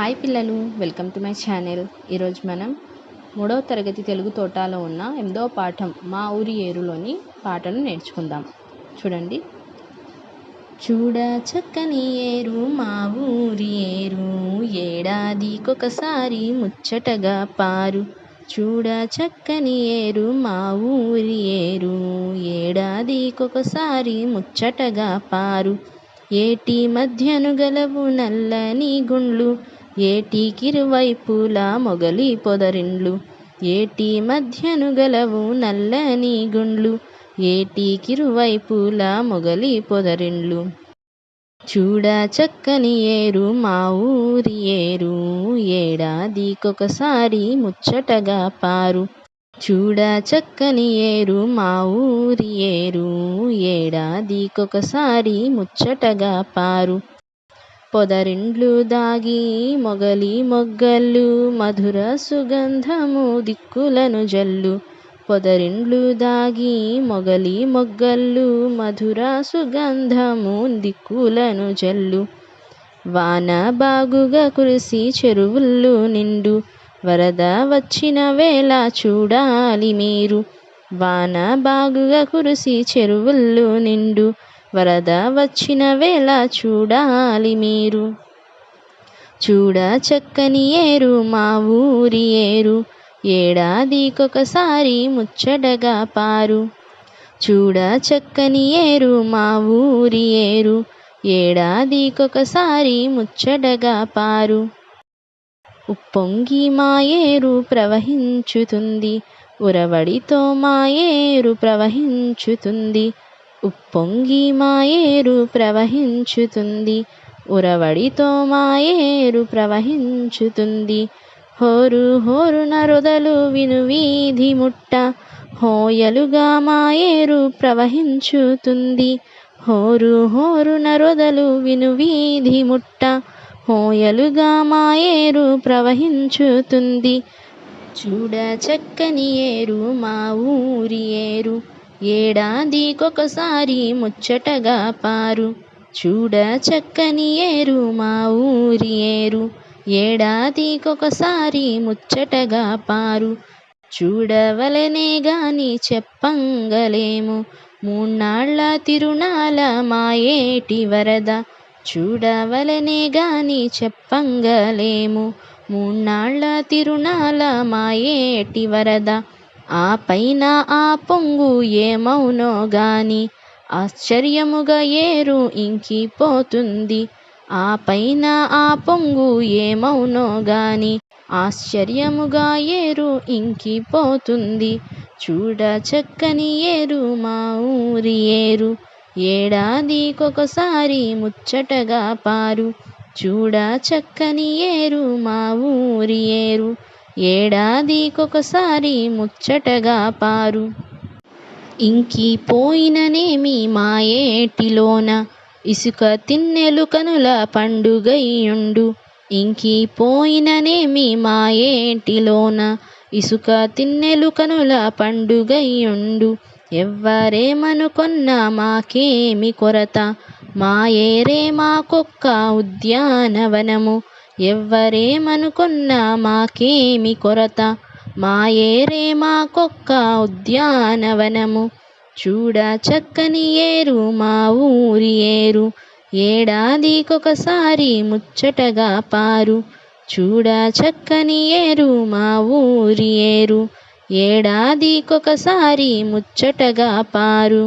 Hi పిల్లలు, welcome to my channel. ఈరోజు మనం 3వ తరగతి తెలుగు తోటాలో ఉన్న 8వ పాఠం మా ఊరి ఏరులోని పాటను నేర్చుకుందాం. చూడండి. చూడ చక్కని ఏరు మా ఊరి ఏరు, ఏడాదికొకసారి ముచ్చటగా పారు. చూడ చక్కని ఏరు మా ఊరి ఏరు, ఏడాదికొకసారి ముచ్చటగా పారు. ఏటి మధ్యను గలవు నల్లని గుండ్లు, ఏటికిరువైపులా మొగలి పొదరిండ్లు. ఏటి మధ్యను గలవు నల్లని గుండ్లు, ఏటికిరువైపులా మొగలి పొదరిండ్లు. చూడ చక్కని ఏరు మా ఊరి ఏరు, ఏడాదికొకసారి ముచ్చటగా పారు. చూడ చక్కని ఏరు మా ఊరి ఏరు, ఏడాదికొకసారి ముచ్చటగా పారు. పొదరిండ్లు దాగి మొగలి మొగ్గలు, మధుర సుగంధము దిక్కులను జల్లు. పొదరిండ్లు దాగి మొగలి మొగ్గలు, మధుర సుగంధము దిక్కులను జల్లు. వాన బాగుగా కురిసి చెరువుళ్ళు నిండు, వరద వచ్చిన వేళ చూడాలి మీరు. వాన బాగుగా కురిసి చెరువుళ్ళు నిండు, వరద వచ్చిన వేళ చూడాలి మీరు. చూడ చక్కని ఏరు మా ఊరి ఏరు, ఏడాదికొకసారి ముచ్చటగా పారు. చూడ చక్కని ఏరు మా ఊరి ఏరు, ఏడాదికొకసారి ముచ్చటగా పారు. ఉప్పొంగి మా ఏరు ప్రవహించుతుంది, ఉరవడితో మా ఏరు ప్రవహించుతుంది. ఉప్పొంగి మా ఏరు ప్రవహించుతుంది, ఉరవడితో మా ఏరు ప్రవహించుతుంది. హోరు హోరున రొదలు విను వీధి ముట్ట, హోయలుగా మా ఏరు ప్రవహించుతుంది. హోరు హోరున రొదలు విను వీధి ముట్ట, హోయలుగా మా ఏరు ప్రవహించుతుంది. చూడ చక్కని ఏరు మా ఊరి ఏరు, ఏడాదికొకసారి ముచ్చటగా పారు. చూడ చక్కని ఏరు మా ఊరి ఏరు, ఏడాదికొకసారి ముచ్చటగా పారు. చూడవలనే గాని చెప్పంగలేము, మూన్నాళ్ళ తిరునాల మా ఏటి వరద. చూడవలనే గాని చెప్పంగలేము, మూన్నాళ్ళ తిరునాల మా ఏటి వరద. ఆ పైన ఆ పొంగు ఏమౌనో గాని, ఆశ్చర్యముగా ఏరు ఇంకిపోతుంది. ఆ పైన ఆ పొంగు ఏమౌనో గాని, ఆశ్చర్యముగా ఏరు ఇంకిపోతుంది. చూడ చక్కని ఏరు మా ఊరి ఏరు, ఏడాదికొకసారి ముచ్చటగా పారు. చూడ చక్కని ఏరు మా ఊరి ఏరు, ఏడాదికొకసారి ముచ్చటగా పారు. ఇంకిపోయిననేమి మా ఏటిలోన, ఇసుక తిన్నెలు కనుల పండుగయుండు. ఇంకిపోయిననేమి మా ఏటిలోన, ఇసుక తిన్నెలు కనుల పండుగయుండు. ఎవ్వరేమనుకొన్నా మాకేమి కొరత, మా ఏరే మాకొక్క ఉద్యానవనము. ఎవ్వరేమనుకొన్నా మాకేమి కొరత, మా ఏరే మాకొక్క ఉద్యానవనము. చూడ చక్కని ఏరు మా ఊరి ఏరు, ఏడాదికొకసారి ముచ్చటగా పారు. చూడ చక్కని ఏరు మా ఊరి ఏరు, ఏడాదికొకసారి ముచ్చటగా పారు.